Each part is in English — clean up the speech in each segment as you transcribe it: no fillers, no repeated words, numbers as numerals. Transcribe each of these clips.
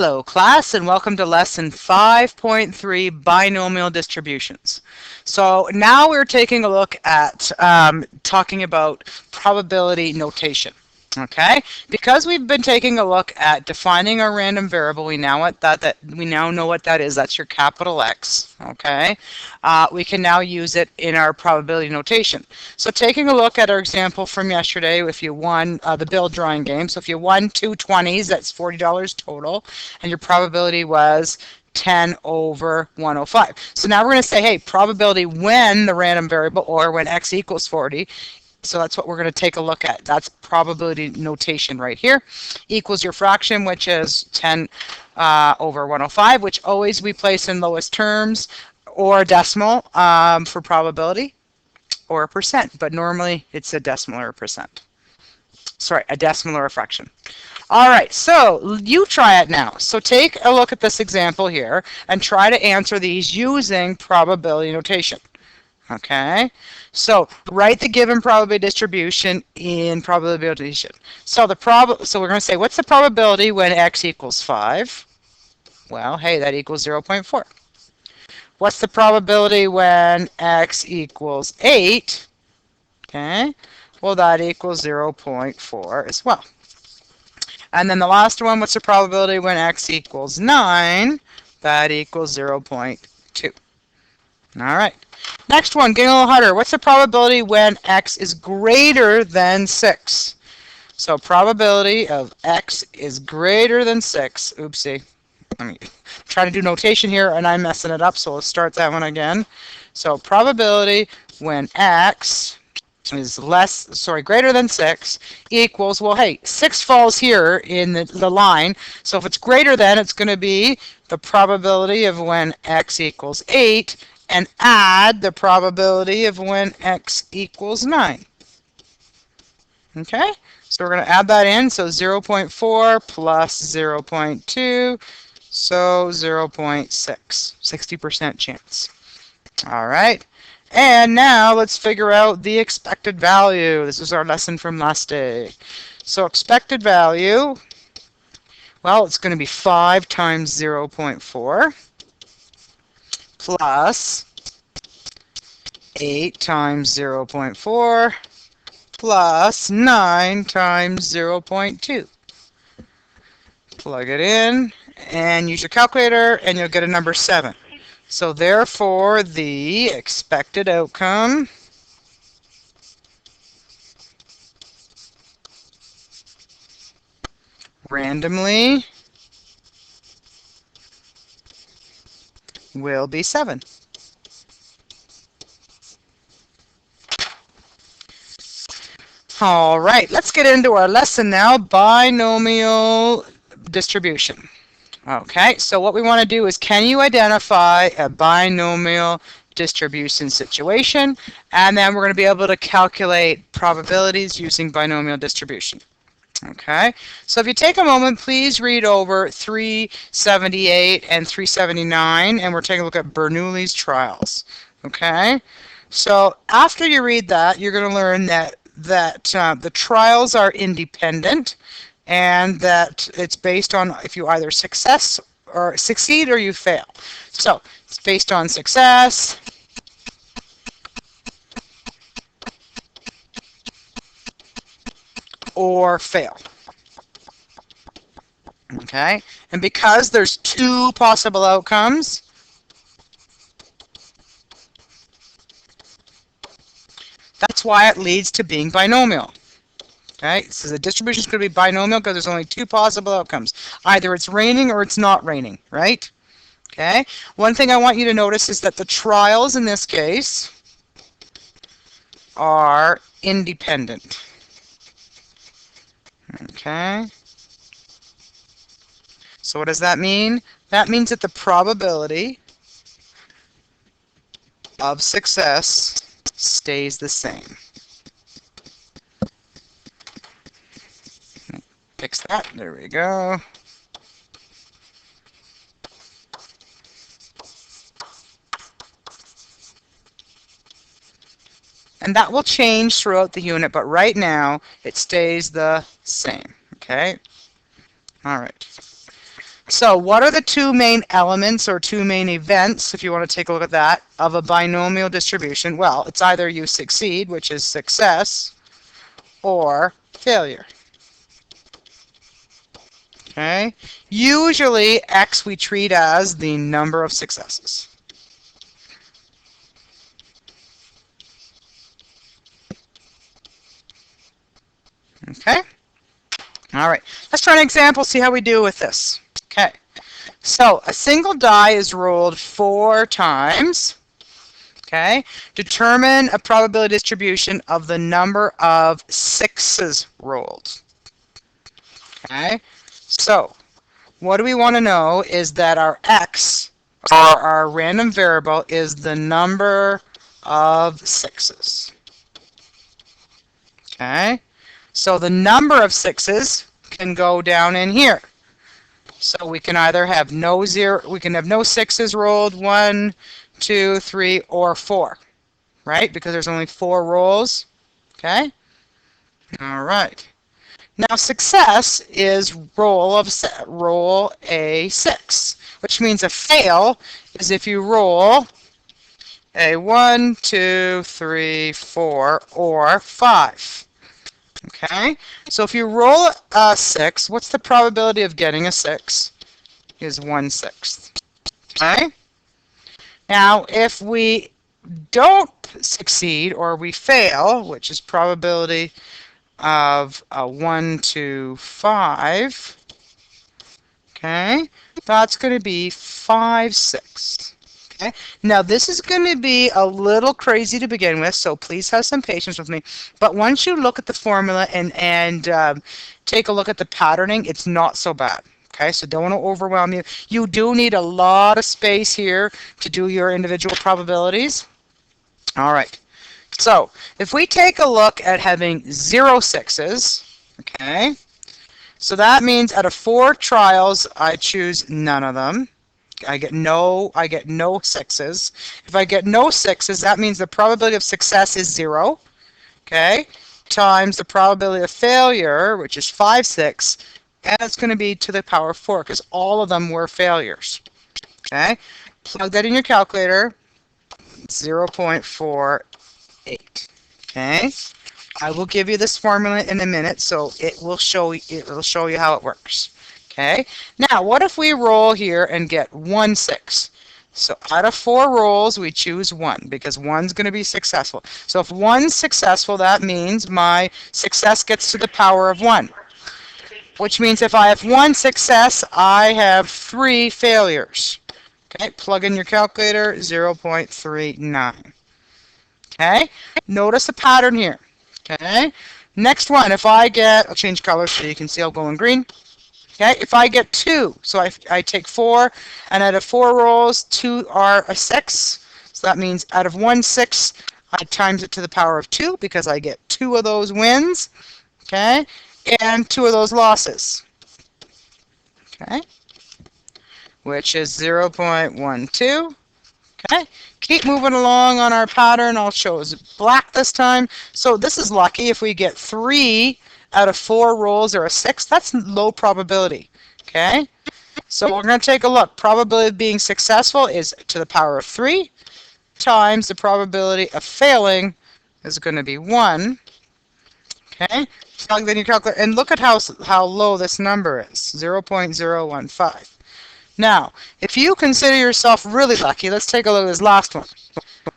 Hello class and welcome to lesson 5.3 binomial distributions. So now we're taking a look at talking about probability notation. Okay, because we've been taking a look at defining our random variable, we now know what that is. That's your capital X. Okay, we can now use it in our probability notation. So taking a look at our example from yesterday, if you won the bill drawing game, so if you won two 20s, that's $40 total, and your probability was 10 over 105. So now we're going to say, hey, probability when the random variable or when x equals 40. So that's what we're going to take a look at. That's probability notation right here. Equals your fraction, which is 10 over 105, which always we place in lowest terms, or a decimal for probability, or a percent. But normally it's a decimal or a percent. Sorry, a decimal or a fraction. All right, so you try it now. So take a look at this example here and try to answer these using probability notation. Okay, so write the given probability distribution in probability notation. So so we're going to say, what's the probability when x equals 5? Well, hey, that equals 0.4. What's the probability when x equals 8? Okay, well, that equals 0.4 as well. And then the last one, what's the probability when x equals 9? That equals 0.2. All right. Next one, getting a little harder. What's the probability when x is greater than 6? So probability of x is greater than 6. Oopsie. Let me try to do notation here, and I'm messing it up, so let's start that one again. So probability when x is greater than 6 equals, well, hey, 6 falls here in the line. So if it's greater than, it's going to be the probability of when x equals 8, and add the probability of when x equals 9. Okay, so we're going to add that in. So 0.4 plus 0.2, so 0.6, 60% chance. All right, and now let's figure out the expected value. This is our lesson from last day. So expected value, well, it's going to be 5 times 0.4 plus 8 times 0.4 plus 9 times 0.2. Plug it in and use your calculator and you'll get a number 7. So therefore the expected outcome randomly will be 7. All right, let's get into our lesson now, binomial distribution. Okay, so what we want to do is, can you identify a binomial distribution situation? And then we're going to be able to calculate probabilities using binomial distribution. Okay, so if you take a moment, please read over 378 and 379, and we're taking a look at Bernoulli's trials. Okay, so after you read that, you're going to learn that the trials are independent, and that it's based on if you either succeed or you fail. So it's based on success, or fail. Okay, and because there's two possible outcomes, that's why it leads to being binomial. Okay, so the distribution is going to be binomial because there's only two possible outcomes. Either it's raining or it's not raining, right? Okay, one thing I want you to notice is that the trials in this case are independent. Okay, so what does that mean? That means that the probability of success stays the same. Fix that. There we go. And that will change throughout the unit, but right now it stays the same. Okay? All right. So what are the two main elements or two main events, if you want to take a look at that, of a binomial distribution? Well, it's either you succeed, which is success, or failure. Okay? Usually, X we treat as the number of successes. Okay? All right. Let's try an example, see how we do with this. Okay. So a single die is rolled 4 times. Okay. Determine a probability distribution of the number of 6s rolled. Okay. So what do we want to know is that our X, or our random variable, is the number of 6s. Okay. So the number of 6s can go down in here. So we can either have no 6s rolled, 1, 2, 3, or 4, right? Because there's only 4 rolls. Okay. All right. Now success is roll a 6, which means a fail is if you roll a 1, 2, 3, 4, or 5. Okay, so if you roll a 6, what's the probability of getting a 6? Is 1/6. Okay, now if we don't succeed or we fail, which is probability of 1 to 5, okay, that's going to be 5/6. Okay. Now this is going to be a little crazy to begin with, so please have some patience with me. But once you look at the formula and take a look at the patterning, it's not so bad. Okay, so don't want to overwhelm you. You do need a lot of space here to do your individual probabilities. All right. So if we take a look at having 0 6s, okay, so that means out of 4 trials, I choose none of them. I get no 6s. If I get no 6s, that means the probability of success is 0, okay, times the probability of failure, which is 5/6, and it's going to be to the power of 4 because all of them were failures. Okay, plug that in your calculator. 0.48. Okay, I will give you this formula in a minute, so it'll show you how it works. Okay, now what if we roll here and get 1 6? So out of 4 rolls, we choose 1 because 1's going to be successful. So if 1's successful, that means my success gets to the power of 1. Which means if I have 1 success, I have 3 failures. Okay, plug in your calculator, 0.39. Okay, notice the pattern here. Okay, next one, if I get, I'll change colors so you can see I'll go in green. Okay, if I get 2, so I take 4, and out of 4 rolls, 2 are a 6. So that means out of 1 6, I times it to the power of 2 because I get 2 of those wins. Okay, and 2 of those losses. Okay, which is 0.12. Okay, keep moving along on our pattern. I'll show us black this time. So this is lucky. If we get 3 out of 4 rolls or a 6, that's low probability. Okay, so we're going to take a look. Probability of being successful is to the power of 3 times the probability of failing is going to be 1. Okay, plug in your calculator and look at how low this number is, 0.015. Now, if you consider yourself really lucky, let's take a look at this last one.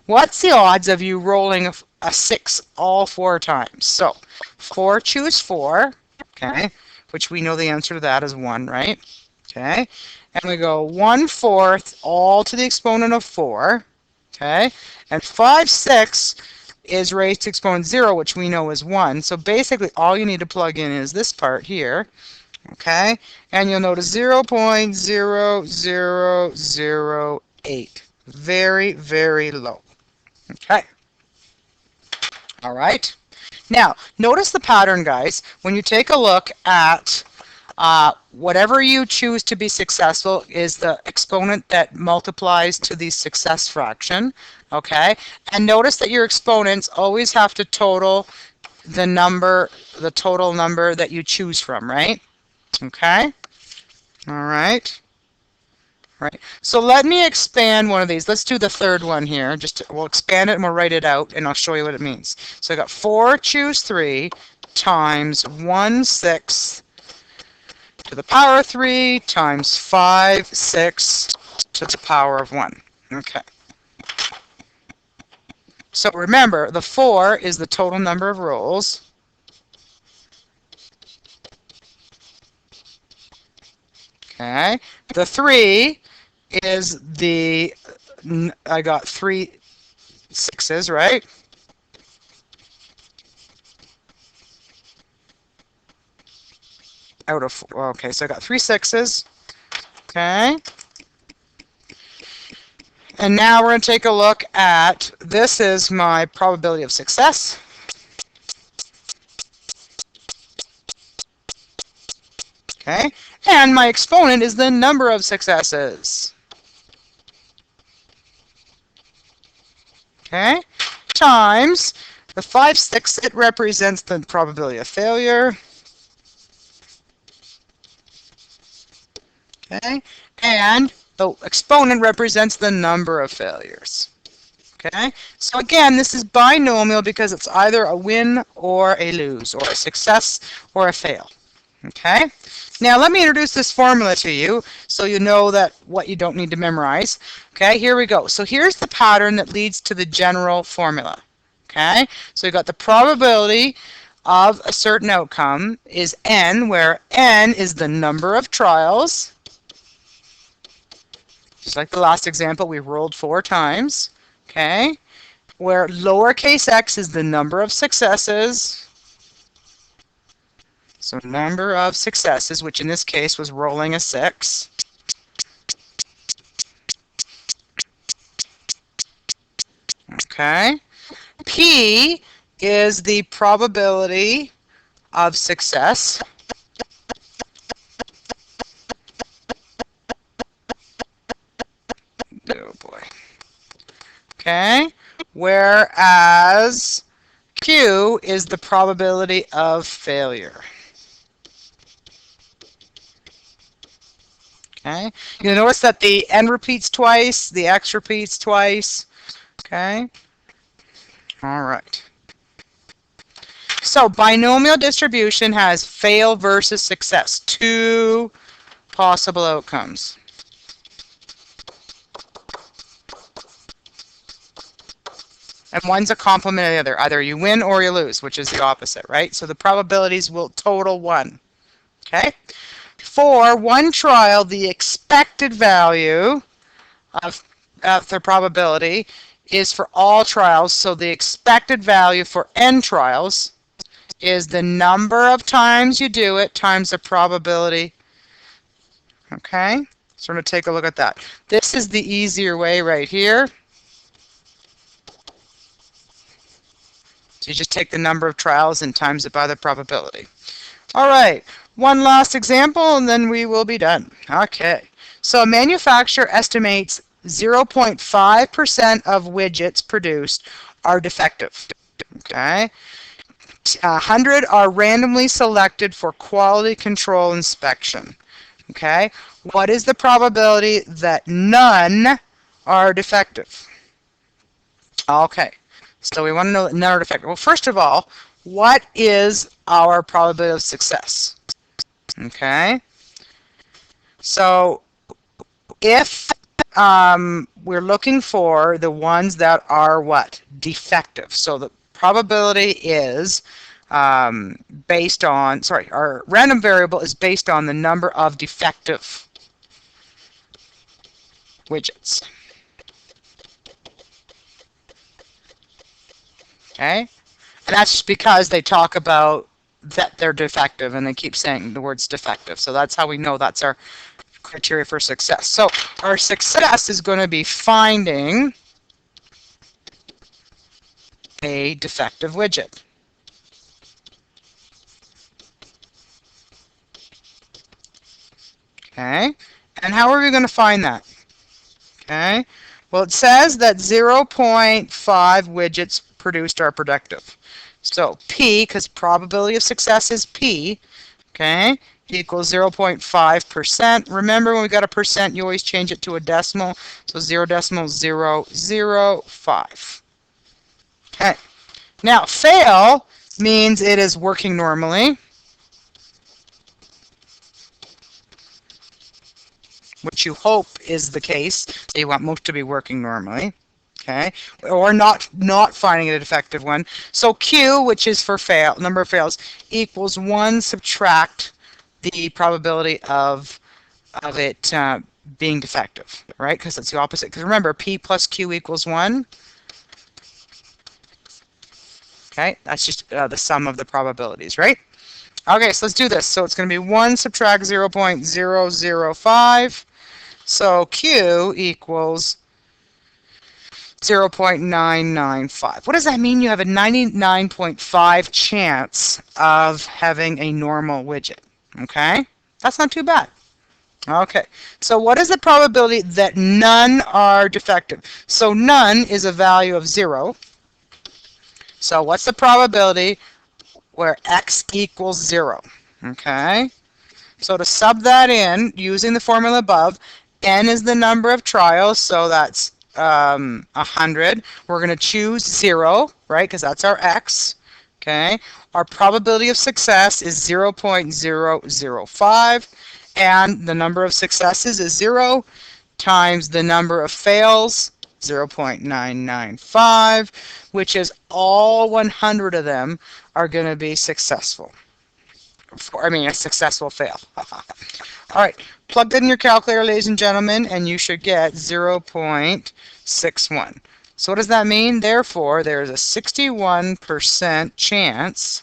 What's the odds of you rolling a 6 all 4 times? So, 4, choose 4, okay, which we know the answer to that is 1, right? Okay, and we go 1/4 all to the exponent of 4, okay, and 5/6 is raised to exponent 0, which we know is 1. So basically all you need to plug in is this part here. Okay, and you'll notice 0.0008. Very, very low. Okay. All right. Now, notice the pattern, guys. When you take a look at whatever you choose to be successful is the exponent that multiplies to the success fraction. Okay, and notice that your exponents always have to total the total number that you choose from, right? Okay, all right. right? So let me expand one of these. Let's do the third one here. We'll expand it and we'll write it out, and I'll show you what it means. So I got 4 choose 3 times 1/6 to the power of 3 times 5/6 to the power of 1. Okay. So remember, the 4 is the total number of rolls. Okay. The 3 is I got 3 6s, right? Out of, okay, so I got 3 6s. Okay. And now we're going to take a look at, this is my probability of success. Okay. And my exponent is the number of successes. Okay. Times the 5/6, it represents the probability of failure. Okay. And the exponent represents the number of failures. Okay, so again, this is binomial because it's either a win or a lose, or a success or a fail. Okay, now let me introduce this formula to you so you know that what you don't need to memorize. Okay, here we go. So here's the pattern that leads to the general formula. Okay, so you've got the probability of a certain outcome is n, where n is the number of trials. Just like the last example, we rolled 4 times. Okay, where lowercase x is the number of successes. So number of successes, which in this case was rolling a 6. Okay, p is the probability of success. Oh boy. Okay, whereas Q is the probability of failure. Okay, you'll notice that the n repeats twice, the x repeats twice. Okay, all right. So binomial distribution has fail versus success, 2 possible outcomes. And one's a complement of the other. Either you win or you lose, which is the opposite, right? So the probabilities will total 1. Okay? For one trial, the expected value of the probability is for all trials. So the expected value for n trials is the number of times you do it times the probability. Okay? So we're going to take a look at that. This is the easier way right here. So you just take the number of trials and times it by the probability. All right, one last example and then we will be done. Okay, so a manufacturer estimates 0.5% of widgets produced are defective. Okay, 100 are randomly selected for quality control inspection. Okay, what is the probability that none are defective? Okay. So we want to know that none are defective. Well, first of all, what is our probability of success? Okay. So if we're looking for the ones that are what? Defective. So the probability is based on, our random variable is based on the number of defective widgets. Okay, and that's just because they talk about that they're defective and they keep saying the words defective. So that's how we know that's our criteria for success. So our success is going to be finding a defective widget. Okay, and how are we going to find that? Okay, well, it says that 0.5 widgets produced are productive. So P, because probability of success is P, okay, equals 0.5%. Remember, when we got a percent, you always change it to a decimal. So 0.005. Okay. Now, fail means it is working normally, which you hope is the case. So you want most to be working normally. Okay, or not finding a defective one. So Q, which is for fail, number of fails, equals 1 subtract the probability of it being defective, right? Because it's the opposite. Because remember, P plus Q equals 1. Okay, that's just the sum of the probabilities, right? Okay, so let's do this. So it's going to be 1 subtract 0.005. So Q equals 0.995. What does that mean? You have a 99.5 chance of having a normal widget. Okay? That's not too bad. Okay, so what is the probability that none are defective? So none is a value of 0. So what's the probability where x equals 0? Okay, so to sub that in, using the formula above, n is the number of trials, so that's 100. We're going to choose 0, right, because that's our x. Okay, our probability of success is 0.005, and the number of successes is 0 times the number of fails, 0.995, which is all 100 of them are going to be successful. I mean, a successful fail. All right, plug that in your calculator, ladies and gentlemen, and you should get 0.61. So what does that mean? Therefore, there's a 61% chance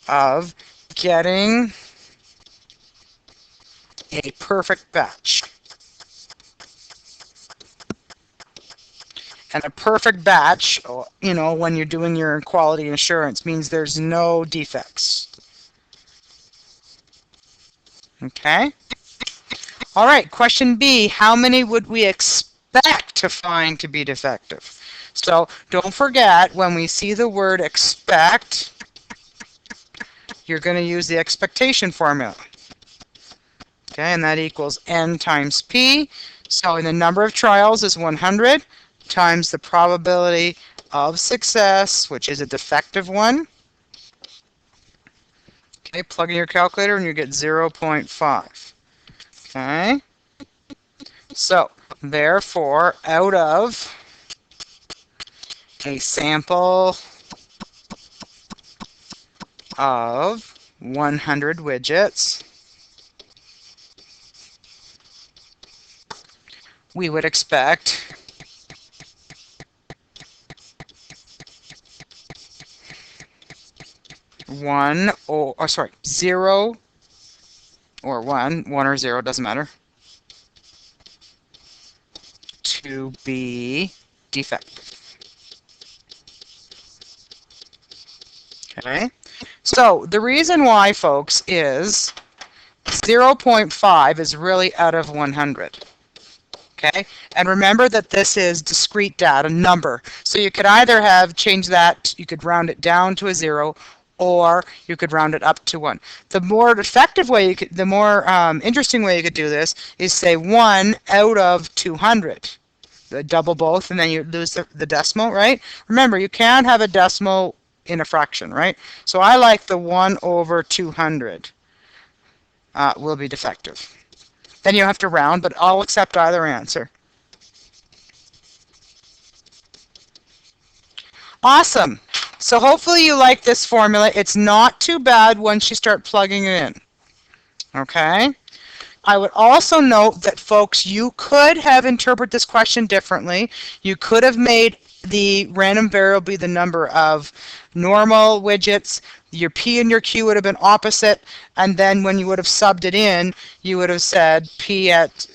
of getting a perfect batch. And a perfect batch, you know, when you're doing your quality assurance, means there's no defects. Okay? All right, question B, how many would we expect to find to be defective? So don't forget, when we see the word expect, you're going to use the expectation formula. Okay, and that equals n times p. So in the number of trials is 100 times the probability of success, which is a defective one. Okay, plug in your calculator and you get 0.5. Okay, so therefore, out of a sample of 100 widgets, we would expect 0 or 1 or 0, doesn't matter, to be defective. Okay, so the reason why, folks, is 0.5 is really out of 100. Okay, and remember that this is discrete data, number. So you could either have changed that, you could round it down to a 0, or you could round it up to 1. The more effective way, the more interesting way you could do this is say 1 out of 200. Double both, and then you lose the decimal, right? Remember, you can have a decimal in a fraction, right? So I like the 1 over 200 will be defective. Then you have to round, but I'll accept either answer. Awesome. So hopefully you like this formula. It's not too bad once you start plugging it in. Okay? I would also note that, folks, you could have interpreted this question differently. You could have made the random variable be the number of normal widgets. Your P and your Q would have been opposite, and then when you would have subbed it in, you would have said P at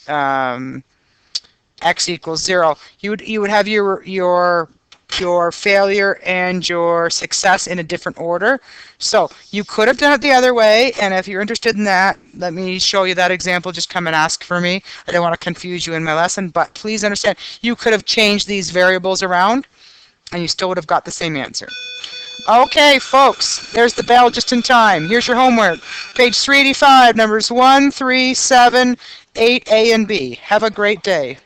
x equals 0. You would have your failure and your success in a different order. So you could have done it the other way, and if you're interested in that, let me show you that example. Just come and ask for me. I don't want to confuse you in my lesson, but please understand, you could have changed these variables around, and you still would have got the same answer. Okay, folks, there's the bell just in time. Here's your homework. Page 385, numbers 1, 3, 7, 8, A, and B. Have a great day.